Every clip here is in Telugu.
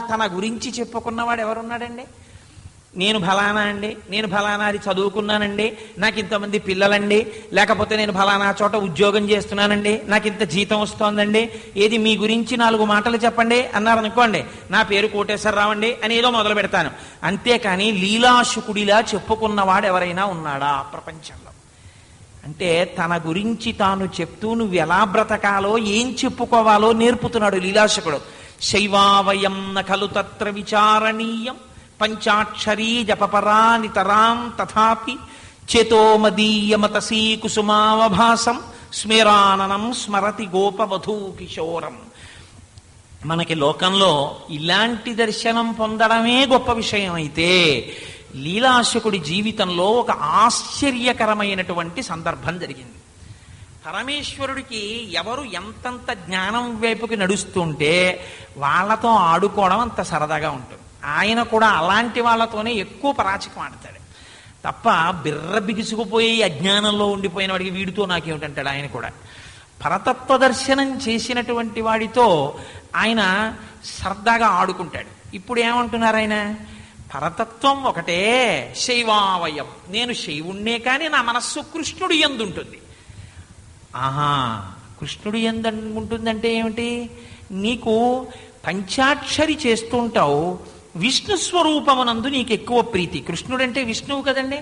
తన గురించి చెప్పుకున్నవాడు ఎవరున్నాడండి? నేను ఫలానా అండి, నేను ఫలానా అది చదువుకున్నానండి, నాకు ఇంతమంది పిల్లలండి, లేకపోతే నేను ఫలానా చోట ఉద్యోగం చేస్తున్నానండి, నాకు ఇంత జీతం వస్తోందండి, ఏది మీ గురించి 4 మాటలు చెప్పండి అన్నారనుకోండి, నా పేరు కోటేశ్వరరావు అండి అని ఏదో మొదలు పెడతాను. అంతేకాని లీలాశుకుడిలా చెప్పుకున్నవాడు ఎవరైనా ఉన్నాడా ప్రపంచంలో? అంటే తన గురించి తాను చెప్తూ నువ్వు ఎలా బ్రతకాలో, ఏం చెప్పుకోవాలో నేర్పుతున్నాడు లీలాశకుడు. శైవావయం నఖలు తత్ర విచారణీయం పంచాక్షరీ జపపరా నితరాం తథాపి చేతోమదీయమతసీ కుసుమావభాసం స్మేరాననం స్మరతి గోపవధూ కిశోరం. మనకి లోకంలో ఇలాంటి దర్శనం పొందడమే గొప్ప విషయం అయితే, లీలాశకుడి జీవితంలో ఒక ఆశ్చర్యకరమైనటువంటి సందర్భం జరిగింది. పరమేశ్వరుడికి ఎవరు ఎంతంత జ్ఞానం వైపుకి నడుస్తుంటే వాళ్ళతో ఆడుకోవడం అంత సరదాగా ఉంటుంది. ఆయన కూడా అలాంటి వాళ్ళతోనే ఎక్కువ పరాచకం ఆడతాడు తప్ప బిర్ర బిగుసుకుపోయి అజ్ఞానంలో ఉండిపోయిన వాడికి వీడితో నాకేమిటంటాడు. ఆయన కూడా పరతత్వ దర్శనం చేసినటువంటి వాడితో ఆయన సరదాగా ఆడుకుంటాడు. ఇప్పుడు ఏమంటున్నారు ఆయన? పరతత్వం ఒకటే, శైవావయం, నేను శైవుణ్ణే కానీ నా మనస్సు కృష్ణుడి యందు ఉంటుంది. ఆహా, కృష్ణుడి యందు ఉంటుందంటే ఏమిటి? నీకు పంచాక్షరి చేస్తూ ఉంటావు, విష్ణు స్వరూపమునందు నీకు ఎక్కువ ప్రీతి. కృష్ణుడంటే విష్ణువు కదండి,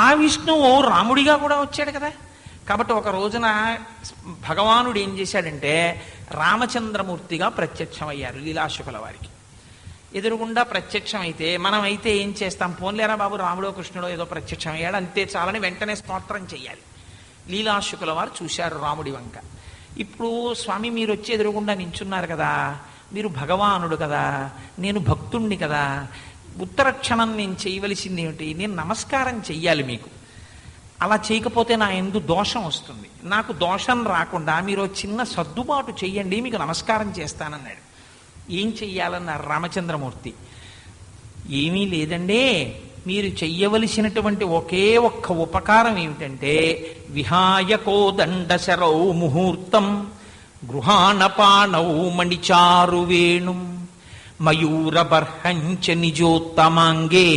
ఆ విష్ణువు రాముడిగా కూడా వచ్చాడు కదా. కాబట్టి ఒక రోజున భగవానుడు ఏం చేశాడంటే రామచంద్రమూర్తిగా ప్రత్యక్షమయ్యారు లీలాశుకుల వారికి. ఎదురుగుండా ప్రత్యక్షమైతే మనమైతే ఏం చేస్తాం? పోన్లేరా బాబు, రాముడో కృష్ణుడో ఏదో ప్రత్యక్షమయ్యాడు అంతే చాలని వెంటనే స్తోత్రం చెయ్యాలి. లీలాశుకుల వారు చూశారు రాముడి వంక. ఇప్పుడు స్వామి మీరు వచ్చి ఎదురుగుండా నించున్నారు కదా, మీరు భగవానుడు కదా, నేను భక్తుణ్ణి కదా, ఉత్తర క్షణం నేను చేయవలసింది ఏమిటి? నేను నమస్కారం చెయ్యాలి మీకు. అలా చేయకపోతే నా యందు దోషం వస్తుంది. నాకు దోషం రాకుండా మీరు చిన్న సర్దుబాటు చెయ్యండి, మీకు నమస్కారం చేస్తానన్నాడు. ఏం చెయ్యాలన్నారు రామచంద్రమూర్తి? ఏమీ లేదండి, మీరు చెయ్యవలసినటువంటి ఒకే ఒక్క ఉపకారం ఏమిటంటే విహాయకో దండశరౌ ముహూర్తం గృహాణపాణౌ మణిచారు వేణుం మయూరబర్హంచ నిజోత్తమాంగే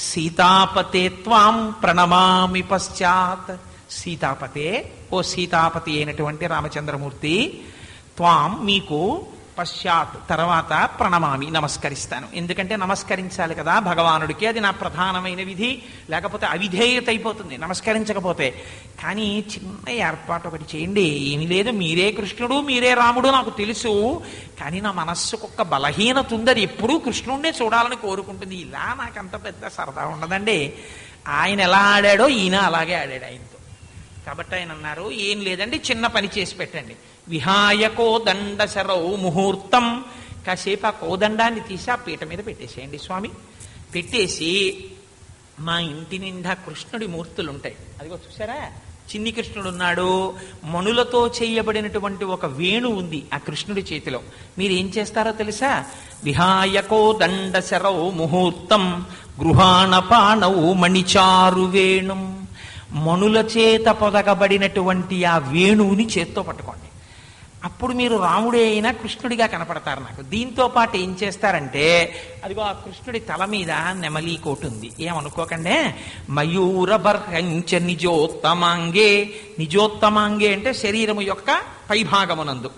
సీతాపతే త్వాం ప్రణమామి పశ్చాత్. సీతాపతే, ఓ సీతాపతి అయినటువంటి రామచంద్రమూర్తి, త్వాం మీకు, పశ్చాత్ తర్వాత ప్రణమామి నమస్కరిస్తాను. ఎందుకంటే నమస్కరించాలి కదా భగవానుడికి, అది నా ప్రధానమైన విధి. లేకపోతే అవిధేయత అయిపోతుంది నమస్కరించకపోతే. కానీ చిన్న ఏర్పాటు ఒకటి చేయండి. ఏమీ లేదు, మీరే కృష్ణుడు మీరే రాముడు నాకు తెలుసు, కానీ నా మనస్సుకు ఒక్క బలహీనత ఉంది, అది ఎప్పుడూ కృష్ణుడినే చూడాలని కోరుకుంటుంది. ఇలా నాకంత పెద్ద సరదా ఉండదండి. ఆయన ఎలా ఆడాడో ఈయన అలాగే ఆడాడు ఆయనతో. కాబట్టి ఆయన అన్నారు, ఏం లేదండి, చిన్న పని చేసి పెట్టండి. విహాయకో దండశరౌ ముహూర్తం, కాసేపు ఆ కోదండాన్ని తీసి ఆ పీట మీద పెట్టేసేయండి స్వామి. పెట్టేసి మా ఇంటి నిండా కృష్ణుడి మూర్తులు ఉంటాయి, అదిగో చూసారా చిన్ని కృష్ణుడు ఉన్నాడు, మణులతో చేయబడినటువంటి ఒక వేణు ఉంది ఆ కృష్ణుడి చేతిలో. మీరు ఏం చేస్తారో తెలుసా? విహాయకో దండశరౌ ముహూర్తం గృహాణపాణౌ మణిచారు వేణుం. మణుల చేత పొదగబడినటువంటి ఆ వేణువుని చేత్తో పట్టుకోండి. అప్పుడు మీరు రాముడే అయినా కృష్ణుడిగా కనపడతారు నాకు. దీంతో పాటు ఏం చేస్తారంటే, అదిగో ఆ కృష్ణుడి తల మీద నెమలి కోటు ఉంది, ఏమనుకోకండి. మయూరబర్హంచ నిజోత్తమాంగే, నిజోత్తమాంగే అంటే శరీరము యొక్క పైభాగమునందు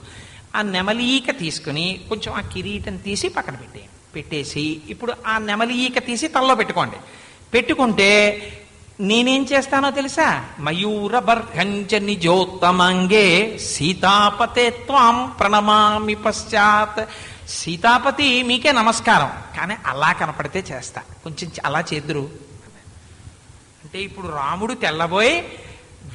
ఆ నెమలీక తీసుకుని కొంచెం ఆ కిరీటం తీసి పక్కన పెట్టేసి ఇప్పుడు ఆ నెమలీక తీసి తలలో పెట్టుకోండి. పెట్టుకుంటే నేనేం చేస్తానో తెలుసా? మయూరబర్హంచ నిజోత్తమాంగే సీతాపతే త్వాం ప్రణమామి పశ్చాత్. సీతాపతి మీకే నమస్కారం, కానీ అలా కనపడితే చేస్తా, కొంచెం అలా చేద్దురు అంటే. ఇప్పుడు రాముడు తెల్లబోయి,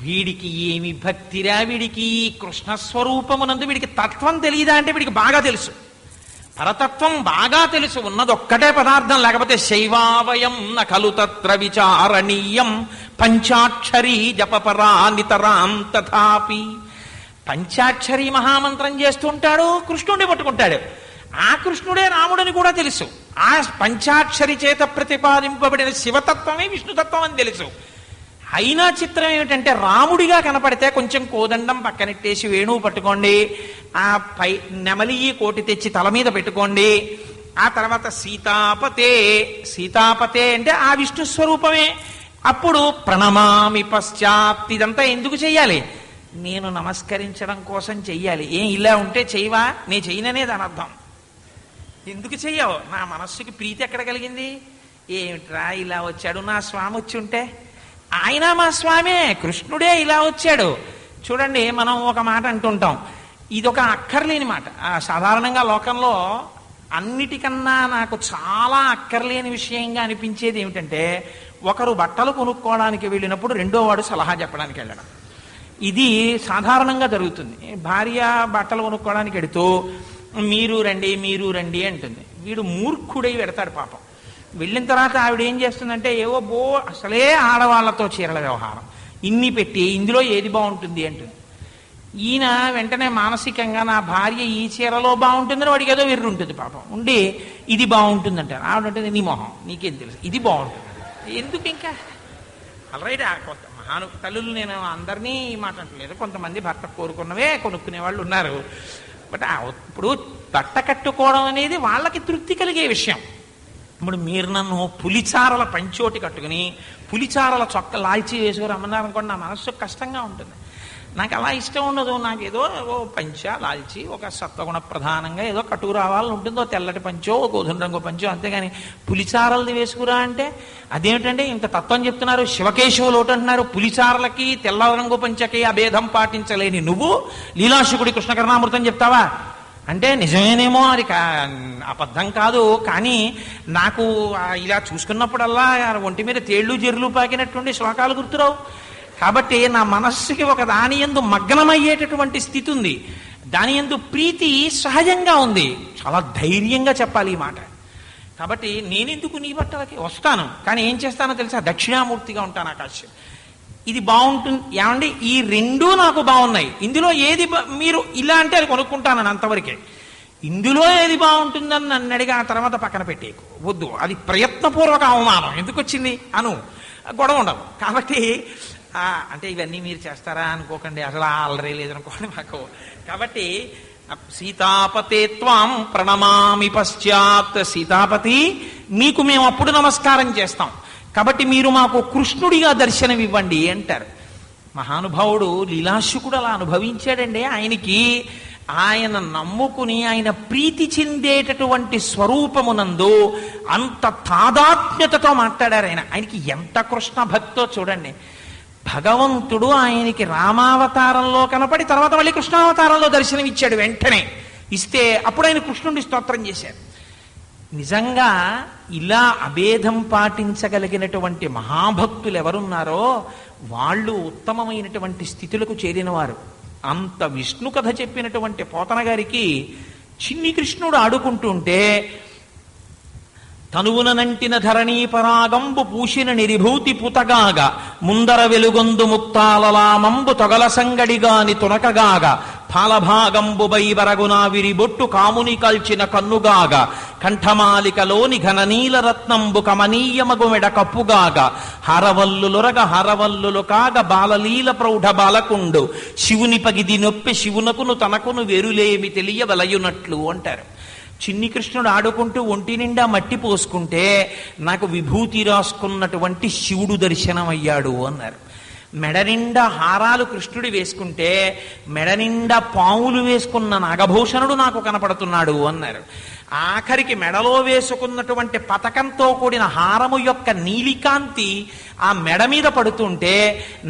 వీడికి ఏమి భక్తిరా, వీడికి కృష్ణస్వరూపమునందు వీడికి తత్వం తెలియదా అంటే వీడికి బాగా తెలుసు, పరతత్వం బాగా తెలుసు. ఉన్నదొక్కటే పదార్థం, లేకపోతే శైవావయం నఖలు తత్ర విచారణీయం పంచాక్షరీ జపపరా నితరాం తథాపి. పంచాక్షరీ మహామంత్రం చేస్తుంటాడు, కృష్ణుడిని పట్టుకుంటాడు. ఆ కృష్ణుడే రాముడని కూడా తెలుసు. ఆ పంచాక్షరి చేత ప్రతిపాదింపబడిన శివతత్వమే విష్ణుతత్వం అని తెలుసు. అయినా చిత్రం ఏమిటంటే రాముడిగా కనపడితే కొంచెం కోదండం పక్కనెట్టేసి వేణువు పట్టుకోండి, ఆ పై నెమలి కోటి తెచ్చి తల మీద పెట్టుకోండి. ఆ తర్వాత సీతాపతే, సీతాపతే అంటే ఆ విష్ణు స్వరూపమే. అప్పుడు ప్రణమామి పశ్చాత్, ఇదంతా ఎందుకు చెయ్యాలి? నేను నమస్కరించడం కోసం చెయ్యాలి. ఏం ఇలా ఉంటే చెయ్యవా? నేను చెయ్యననే దాని అర్థం. ఎందుకు చెయ్యవు? నా మనస్సుకి ప్రీతి ఎక్కడ కలిగింది? ఏమిట్రా ఇలా వచ్చాడు, నా స్వామి వచ్చి ఉంటే. ఆయన మా స్వామే, కృష్ణుడే ఇలా వచ్చాడు. చూడండి, మనం ఒక మాట అంటుంటాం, ఇదొక అక్కర్లేని మాట. సాధారణంగా లోకంలో అన్నిటికన్నా నాకు చాలా అక్కర్లేని విషయంగా అనిపించేది ఏమిటంటే, ఒకరు బట్టలు కొనుక్కోవడానికి వెళ్ళినప్పుడు రెండో వాడు సలహా చెప్పడానికి వెళ్ళడం. ఇది సాధారణంగా జరుగుతుంది. భార్య బట్టలు కొనుక్కోవడానికి వెడుతూ మీరు రండి అంటుంది. వీడు మూర్ఖుడై వెడతాడు పాపం. వెళ్ళిన తర్వాత ఆవిడ ఏం చేస్తుందంటే, ఏవో అసలే ఆడవాళ్లతో చీరల వ్యవహారం, ఇన్ని పెట్టి ఇందులో ఏది బాగుంటుంది అంటుంది. ఈయన వెంటనే మానసికంగా నా భార్య ఈ చీరలో బాగుంటుందని వాడికి ఏదో వెర్రు ఉంటుంది పాపం ఉండి, ఇది బాగుంటుంది అంటారు. ఆవిడ ఉంటుంది, నీ మొహం నీకేం తెలుసు, ఇది బాగుంటుంది. ఎందుకు ఇంకా ఆల్రైట్. కొంత మహాను తల్లులు, నేను అందరినీ మాట్లాడలేదు, కొంతమంది భర్త కోరుకున్నవే కొనుక్కునే వాళ్ళు ఉన్నారు. బట్ ఇప్పుడు బట్ట కట్టుకోవడం అనేది వాళ్ళకి తృప్తి కలిగే విషయం. ఇప్పుడు మీరు నన్ను పులిచారల పంచోటి కట్టుకుని పులిచారల చొక్క లాల్చి వేసుకుని రమ్మన్నారనుకోండి, నా మనస్సు కష్టంగా ఉంటుంది. నాకు అలా ఇష్టం ఉండదు. నాకు ఏదో పంచ లాల్చి ఒక సత్వగుణ ప్రధానంగా ఏదో కట్టు రావాలని ఉంటుందో, తెల్లటి పంచో గోధుమ రంగు పంచో, అంతేగాని పులిచారలది వేసుకురా అంటే అదేమిటంటే ఇంత తత్వం చెప్తున్నారు. శివకేశవులు ఒకటి అంటున్నారు, పులిచారలకి తెల్ల రంగు పంచకి అభేదం పాటించలేని నువ్వు లీలాశుకుడి కృష్ణ కరుణామృతం చెప్తావా అంటే నిజమేనేమో, అది అబద్ధం కాదు. కానీ నాకు ఇలా చూసుకున్నప్పుడల్లా ఒంటి మీద తేళ్లు జెర్లు పాకినటువంటి శ్లోకాలు గుర్తురావు. కాబట్టి నా మనస్సుకి ఒక దాని యందు మగ్నమయ్యేటటువంటి స్థితి ఉంది, దాని యందు ప్రీతి సహజంగా ఉంది. చాలా ధైర్యంగా చెప్పాలి ఈ మాట. కాబట్టి నేనెందుకు నీ బట్టలకి వస్తాను, కానీ ఏం చేస్తానో తెలుసా, దక్షిణామూర్తిగా ఉంటాను ఆకాశం. ఇది బాగుంటుంది ఏమండి, ఈ రెండూ నాకు బాగున్నాయి, ఇందులో ఏది మీరు ఇలా అంటే అది కొనుక్కుంటానని అంతవరకే. ఇందులో ఏది బాగుంటుందని నన్ను అడిగి ఆ తర్వాత పక్కన పెట్టేకు వద్దు, అది ప్రయత్నపూర్వక అవమానం. ఎందుకు వచ్చింది అను, గొడవ ఉండదు. కాబట్టి అంటే ఇవన్నీ మీరు చేస్తారా అనుకోకండి, అసలు అల్లరే లేదనుకోండి మాకు. కాబట్టి సీతాపతే త్వాం ప్రణమామి పశ్చాత్, సీతాపతి మీకు మేము అప్పుడు నమస్కారం చేస్తాం, కాబట్టి మీరు మాకు కృష్ణుడిగా దర్శనం ఇవ్వండి అంటారు. మహానుభావుడు లీలాశుకుడు అలా అనుభవించాడండి. ఆయన నమ్ముకుని ఆయన ప్రీతి చెందేటటువంటి స్వరూపమునందు అంత తాదాత్మ్యతతో మాట్లాడారు. ఆయనకి ఎంత కృష్ణ భక్తో చూడండి. భగవంతుడు ఆయనకి రామావతారంలో కనపడి తర్వాత మళ్ళీ కృష్ణావతారంలో దర్శనం ఇచ్చాడు. వెంటనే ఇస్తే అప్పుడు ఆయన కృష్ణుడిని స్తోత్రం చేశారు. నిజంగా ఇలా అభేదం పాటించగలిగినటువంటి మహాభక్తులు ఎవరున్నారో వాళ్ళు ఉత్తమమైనటువంటి స్థితులకు చేరినవారు. అంత విష్ణు కథ చెప్పినటువంటి పోతన గారికి చిన్ని కృష్ణుడు ఆడుకుంటుంటే తనువునంటిన ధరణీ పరాగంబు పూసిన నిరిభూతి పుతగాగా ముందర వెలుగొందు ముక్తాలలామంబు తొగల సంగడిగాని తునకగాగా ఫాలభాగంబు బైబరగునా విరిబొట్టు కాముని కల్చిన కన్నుగాగా కంఠమాలికలోని ఘననీల రత్నంబు కమనీయమగు మెడ కప్పుగాగా హరవల్లులొరగ హరవల్లులు కాగ బాలలీల ప్రౌఢ బాలకుండు శివుని పగిది నొప్పి శివునకును తనకును వెరులేమి తెలియవలయునట్లు అంటారు. చిన్ని కృష్ణుడు ఆడుకుంటూ ఒంటి నిండా మట్టి పోసుకుంటే నాకు విభూతి రాసుకున్నటువంటి శివుడు దర్శనం అయ్యాడు అన్నారు. మెడ నిండా హారాలు కృష్ణుడు వేసుకుంటే మెడ నిండా పాములు వేసుకున్న నాగభూషణుడు నాకు కనపడుతున్నాడు అన్నారు. ఆఖరికి మెడలో వేసుకున్నటువంటి పతకంతో కూడిన హారము యొక్క నీలికాంతి ఆ మెడ మీద పడుతుంటే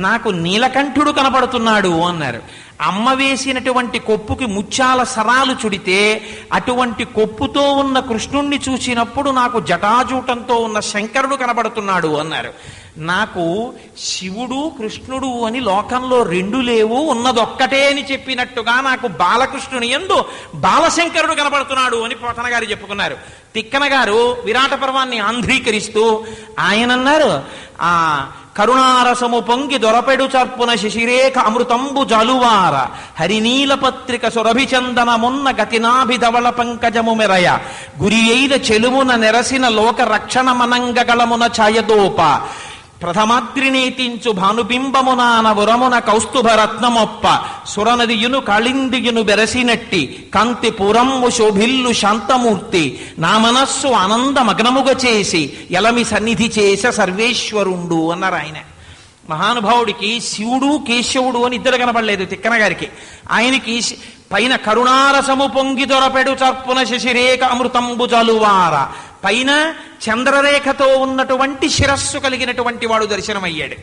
నాకు నీలకంఠుడు కనపడుతున్నాడు అన్నారు. అమ్మ వేసినటువంటి కొప్పుకి ముత్యాల సరాలు చుడితే అటువంటి కొప్పుతో ఉన్న కృష్ణుణ్ణి చూసినప్పుడు నాకు జటాజూటంతో ఉన్న శంకరుడు కనబడుతున్నాడు అన్నారు. నాకు శివుడు కృష్ణుడు అని లోకంలో రెండు లేవు, ఉన్నదొక్కటే అని చెప్పినట్టుగా నాకు బాలకృష్ణుని యందు బాలశంకరుడు కనబడుతున్నాడు అని పోతన గారు చెప్పుకున్నారు. తిక్కన గారు విరాట పర్వాన్ని ఆంధ్రీకరిస్తూ ఆయనన్నారు, కరుణారసము పొంగి దొరపెడు చర్పున శశిరేఖ అమృతంబు జలువార హరినీల పత్రిక సురభిచందనమున్న గతినాభిధవళ పంకజము మెరయ గురియైన చెలుమున నెరసిన లోక రక్షణ మనంగగళమున ఛాయదోప ప్రథమాద్రినేతించు భానుబింబమునాన ఉరమున కౌస్తుభరత్నమొప్ప సురనదియును కాళిందియును బెరసినట్టి కాంతి పురమ్ము శోభిల్లు శాంతమూర్తి నా మనస్సు ఆనందమగ్నముగ చేసి ఎలమి సన్నిధి చేస సర్వేశ్వరుండు అన్నారు ఆయన. మహానుభావుడికి శివుడు కేశవుడు అని ఇద్దరు కనపడలేదు తిక్కన గారికి. ఆయనకి పైన కరుణారసము పొంగి దొరపెడు చర్పున శశిరేఖ అమృతంబు జలువార, పైన చంద్రరేఖతో ఉన్నటువంటి శిరస్సు కలిగినటువంటి వాడు దర్శనమయ్యాడు.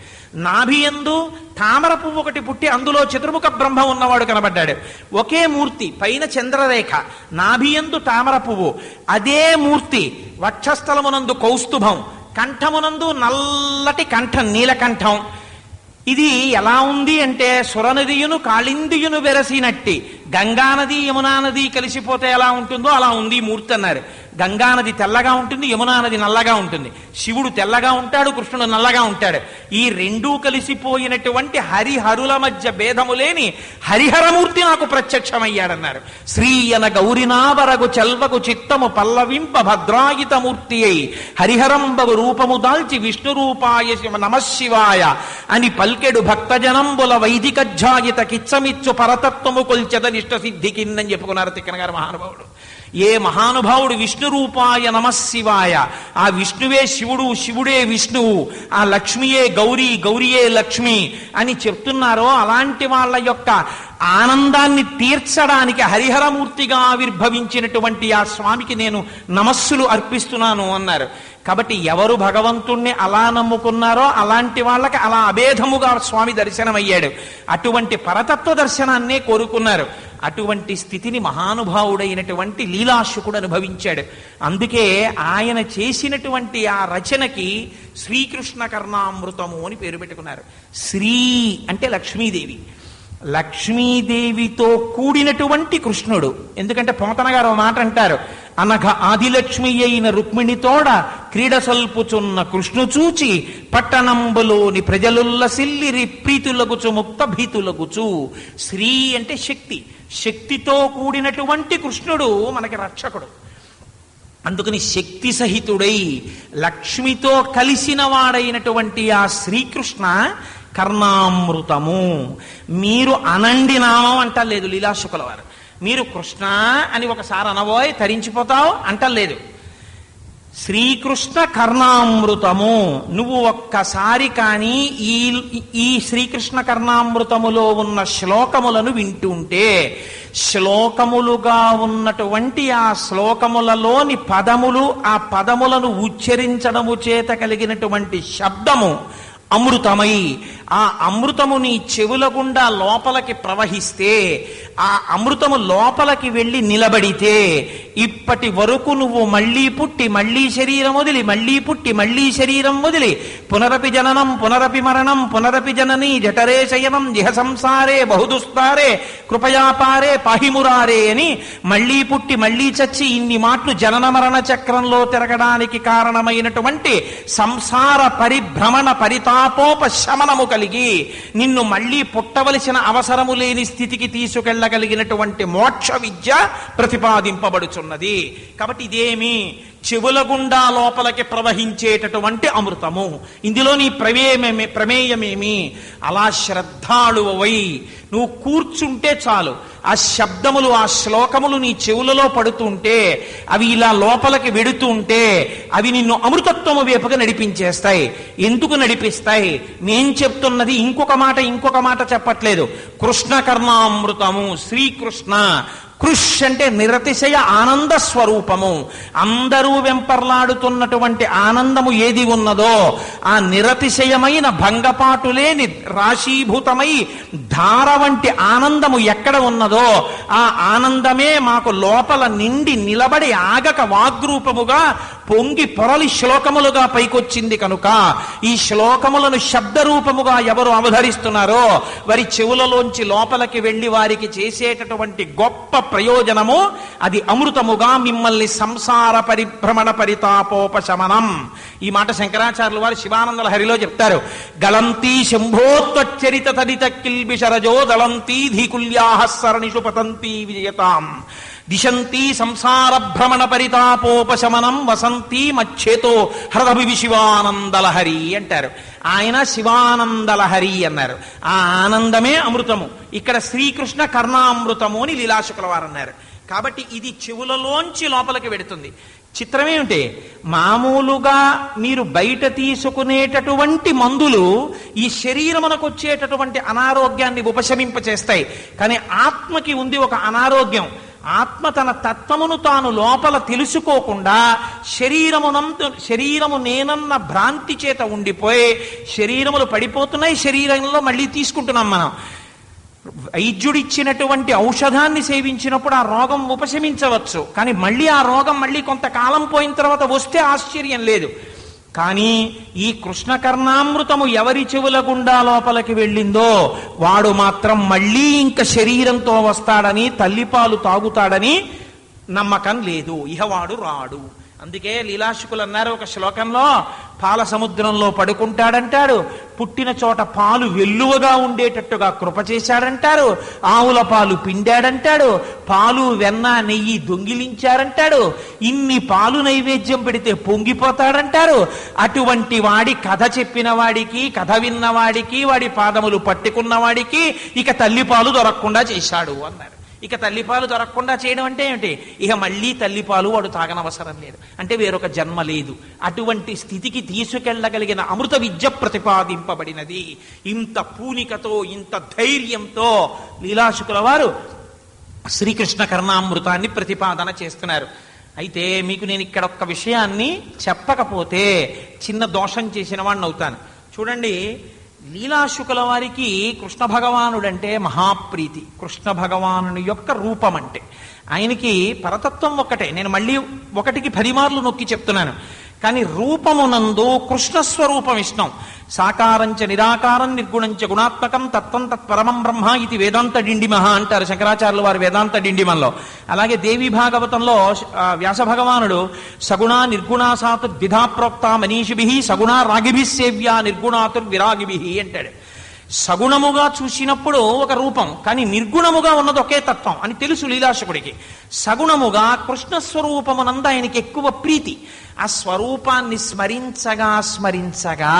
నాభియందు తామర పువ్వు ఒకటి పుట్టి అందులో చతుర్ముఖ బ్రహ్మ ఉన్నవాడు కనబడ్డాడు. ఒకే మూర్తి, పైన చంద్రరేఖ, నాభియందు తామర పువ్వు. అదే మూర్తి వక్షస్థలమునందు కౌస్తుభం, కంఠమునందు నల్లటి కంఠం, నీలకంఠం. ఇది ఎలా ఉంది అంటే సురనదియును కాళిందియును వెరసినట్టి, గంగానది యమునా నది కలిసిపోతే ఎలా ఉంటుందో అలా ఉంది మూర్తి అన్నారు. గంగానది తెల్లగా ఉంటుంది, యమునా నది నల్లగా ఉంటుంది. శివుడు తెల్లగా ఉంటాడు, కృష్ణుడు నల్లగా ఉంటాడు. ఈ రెండూ కలిసిపోయినటువంటి హరిహరుల మధ్య భేదము లేని హరిహరమూర్తి నాకు ప్రత్యక్షమయ్యాడన్నారు. శ్రీయన గౌరినావరగు చెల్వకు చిత్తము పల్లవింప భద్రాయితమూర్తి అయి హరిహరంబగు రూపము దాల్చి విష్ణు రూపాయ నమశివాయ అని పల్కెడు భక్తజనంబుల వైదికధ్యాయిత కిచ్చమిచ్చు పరతత్వము కొల్చెద నిష్ట సిద్ధికిందని చెప్పుకున్నారు తిక్కన గారు మహానుభావుడు. ఏ మహానుభావుడు విష్ణు రూపాయ నమశివాయ, ఆ విష్ణువే శివుడు, శివుడే విష్ణువు, ఆ లక్ష్మియే గౌరీ, గౌరియే లక్ష్మి అని చెప్తున్నారో అలాంటి వాళ్ళ యొక్క ఆనందాన్ని తీర్చడానికి హరిహరమూర్తిగా ఆవిర్భవించినటువంటి ఆ స్వామికి నేను నమస్సులు అర్పిస్తున్నాను అన్నారు. కాబట్టి ఎవరు భగవంతుణ్ణి అలా నమ్ముకున్నారో అలాంటి వాళ్ళకి అలా అభేదముగా స్వామి దర్శనమయ్యాడు. అటువంటి పరతత్వ దర్శనాన్నే కోరుకున్నారు. అటువంటి స్థితిని మహానుభావుడైనటువంటి లీలాశుకుడు అనుభవించాడు. అందుకే ఆయన చేసినటువంటి ఆ రచనకి శ్రీకృష్ణ కర్ణామృతము అని పేరు పెట్టుకున్నారు. శ్రీ అంటే లక్ష్మీదేవి, లక్ష్మీదేవితో కూడినటువంటి కృష్ణుడు. ఎందుకంటే పోతన గారు మాట అంటారు, అనఘ ఆదిలక్ష్మి అయిన రుక్మిణితోడ క్రీడ సల్పుచున్న కృష్ణు చూచి పట్టణంబులోని ప్రజలుల్లసిల్లిరి ప్రీతులగుచు ముక్త భీతులగుచు. శ్రీ అంటే శక్తి, శక్తితో కూడినటువంటి కృష్ణుడు మనకి రక్షకుడు. అందుకని శక్తి సహితుడై లక్ష్మితో కలిసిన వాడైనటువంటి ఆ శ్రీకృష్ణ కర్ణామృతము. మీరు అనండి నామం అంటలేదు లీలాశుకుల వారు. మీరు కృష్ణ అని ఒకసారి అనబోయ్ తరించిపోతావు అంటలేదు. శ్రీకృష్ణ కర్ణామృతము నువ్వు ఒక్కసారి కానీ ఈ శ్రీకృష్ణ కర్ణామృతములో ఉన్న శ్లోకములను వింటుంటే, శ్లోకములుగా ఉన్నటువంటి ఆ శ్లోకములలోని పదములు, ఆ పదములను ఉచ్చరించడము చేత కలిగినటువంటి శబ్దము అమృతమై, ఆ అమృతము నీ చెవుల గుండా లోపలికి ప్రవహిస్తే, ఆ అమృతము లోపలికి వెళ్ళి నిలబడితే, ఇప్పటి వరకు నువ్వు మళ్ళీ పుట్టి మళ్ళీ శరీరం వదిలి, మళ్ళీ పుట్టి మళ్ళీ శరీరం వదిలి, పునరపి జననం పునరపి మరణం పునరపి జననీ జఠరే శయనం జిహ సంసారే బహుదుస్తారే కృపయాపారే పాహిమురారే అని మళ్ళీ పుట్టి మళ్ళీ చచ్చి ఇన్ని మాటలు జనన మరణ చక్రంలో తిరగడానికి కారణమైనటువంటి సంసార పరిభ్రమణ పరితాపోపశమనము కలిగి నిన్ను మళ్ళీ పుట్టవలసిన అవసరము లేని స్థితికి తీసుకెళ్లగలిగినటువంటి మోక్ష విద్య ప్రతిపాదింపబడుచున్నది. కాబట్టి ఇదేమి చెవుల గుండా లోపలికి ప్రవహించేటటువంటి అమృతము. ఇందులో నీ ప్రమేయమేమి? అలా శ్రద్ధాళువై నువ్వు కూర్చుంటే చాలు, ఆ శబ్దములు, ఆ శ్లోకములు నీ చెవులలో పడుతుంటే, అవి ఇలా లోపలికి వెడుతుంటే అవి నిన్ను అమృతత్వము వైపుగా నడిపించేస్తాయి. ఎందుకు నడిపిస్తాయి? నేను చెప్తున్నది ఇంకొక మాట చెప్పట్లేదు. కృష్ణ కర్ణామృతము, శ్రీకృష్ణ. కృష్ అంటే నిరతిశయ ఆనంద స్వరూపము. అందరూ వెంపర్లాడుతున్నటువంటి ఆనందము ఏది ఉన్నదో, ఆ నిరతిశయమైన భంగపాటు లేని రాశీభూతమై ధార వంటి ఆనందము ఎక్కడ ఉన్నదో, ఆ ఆనందమే మాకు లోపల నిండి నిలబడి ఆగక వాగ్రూపముగా పొంగి పొరలి శ్లోకములుగా పైకొచ్చింది. కనుక ఈ శ్లోకములను శబ్దరూపముగా ఎవరు అవధరిస్తున్నారో వారి చెవులలోంచి లోపలికి వెళ్లి వారికి చేసేటటువంటి గొప్ప ప్రయోజనము అది అమృతముగా మిమ్మల్ని సంసార పరిభ్రమణ పరితాపోపశమనం. ఈ మాట శంకరాచార్యుల వారు శివానంద లహరిలో చెప్తారు. గలంతీ శంభోత్వచ్చరిత తదిత కిల్బిషరజో దళంతీ ధీకుల్యాహ సరణిషు పతంతీ విజయతాం. దిశంతి సంసార భ్రమణ పరితాపోపశమనం వసంతి మచ్చేతో హృదభి శివానందలహరి అంటారు. ఆయన శివానందలహరి అన్నారు. ఆ ఆనందమే అమృతము. ఇక్కడ శ్రీకృష్ణ కర్ణామృతము అని లీలాశుకుల వారు అన్నారు. కాబట్టి ఇది చెవులలోంచి లోపలికి వెడుతుంది. చిత్రమేమిటి, మామూలుగా మీరు బయట తీసుకునేటటువంటి మందులు ఈ శరీరమునకు వచ్చేటటువంటి అనారోగ్యాన్ని ఉపశమింపచేస్తాయి. కానీ ఆత్మకి ఉంది ఒక అనారోగ్యం. ఆత్మ తన తత్వమును తాను లోపల తెలుసుకోకుండా శరీరము నేనన్న భ్రాంతి చేత ఉండిపోయి శరీరములు పడిపోతున్నాయి, శరీరంలో మళ్ళీ తీసుకుంటున్నాం మనం. వైద్యుడిచ్చినటువంటి ఔషధాన్ని సేవించినప్పుడు ఆ రోగం ఉపశమించవచ్చు, కానీ మళ్ళీ ఆ రోగం మళ్ళీ కొంతకాలం పోయిన తర్వాత వస్తే ఆశ్చర్యం లేదు. కానీ ఈ కృష్ణ కర్ణామృతము ఎవరి చెవుల గుండా లోపలికి వెళ్ళిందో వాడు మాత్రం మళ్ళీ ఇంకా శరీరంతో వస్తాడని, తల్లిపాలు తాగుతాడని నమ్మకం లేదు. ఇహ వాడు రాడు. అందుకే లీలాశుకులు అన్నారు ఒక శ్లోకంలో, పాల సముద్రంలో పడుకుంటాడంటాడు, పుట్టిన చోట పాలు వెల్లువగా ఉండేటట్టుగా కృప చేశాడంటారు, ఆవుల పాలు పిండాడంటాడు, పాలు వెన్న నెయ్యి దొంగిలించారంటాడు, ఇన్ని పాలు నైవేద్యం పెడితే పొంగిపోతాడంటారు. అటువంటి వాడి కథ చెప్పిన వాడికి, కథ విన్నవాడికి, వాడి పాదములు పట్టుకున్న వాడికి ఇక తల్లిపాలు దొరకకుండా చేశాడు అన్నారు. ఇక తల్లిపాలు దొరకకుండా చేయడం అంటే ఏమిటి, ఇక మళ్ళీ తల్లిపాలు వాడు తాగనవసరం లేదు, అంటే వేరొక జన్మ లేదు. అటువంటి స్థితికి తీసుకెళ్లగలిగిన అమృత విద్య ప్రతిపాదింపబడినది. ఇంత పూనికతో, ఇంత ధైర్యంతో లీలాశుకుల వారు శ్రీకృష్ణ కర్ణామృతాన్ని ప్రతిపాదన చేస్తున్నారు. అయితే మీకు నేను ఇక్కడ ఒక్క విషయాన్ని చెప్పకపోతే చిన్న దోషం చేసిన వాడిని అవుతాను. చూడండి, లీలాశుకుల వారికి కృష్ణ భగవానుడంటే మహాప్రీతి. కృష్ణ భగవానుని యొక్క రూపం అంటే ఆయనకి పరతత్వం ఒక్కటే. నేను మళ్ళీ 1కి 10 మార్లు నొక్కి చెప్తున్నాను. కానీ రూపమునందు కృష్ణస్వరూపం ఇష్టం. సాకారంచ నిరాకారం నిర్గుణంచ గుణాత్మకం తత్వం తత్పరమం బ్రహ్మ ఇది వేదాంత డిండిమహ అంటారు శంకరాచార్యుల వారు వేదాంత డిండిమంలో. అలాగే దేవి భాగవతంలో వ్యాస భగవానుడు సగుణా నిర్గుణాసాతు ద్విధా ప్రోక్త మనీషిభి సగుణా రాగిభి సేవ్యా నిర్గుణాతుర్ విరాగిభి అంటాడు. సగుణముగా చూసినప్పుడు ఒక రూపం, కానీ నిర్గుణముగా ఉన్నది ఒకే తత్వం అని తెలుసు లీలాశకుడికి. సగుణముగా కృష్ణస్వరూపమునందు ఆయనకి ఎక్కువ ప్రీతి. ఆ స్వరూపాన్ని స్మరించగా స్మరించగా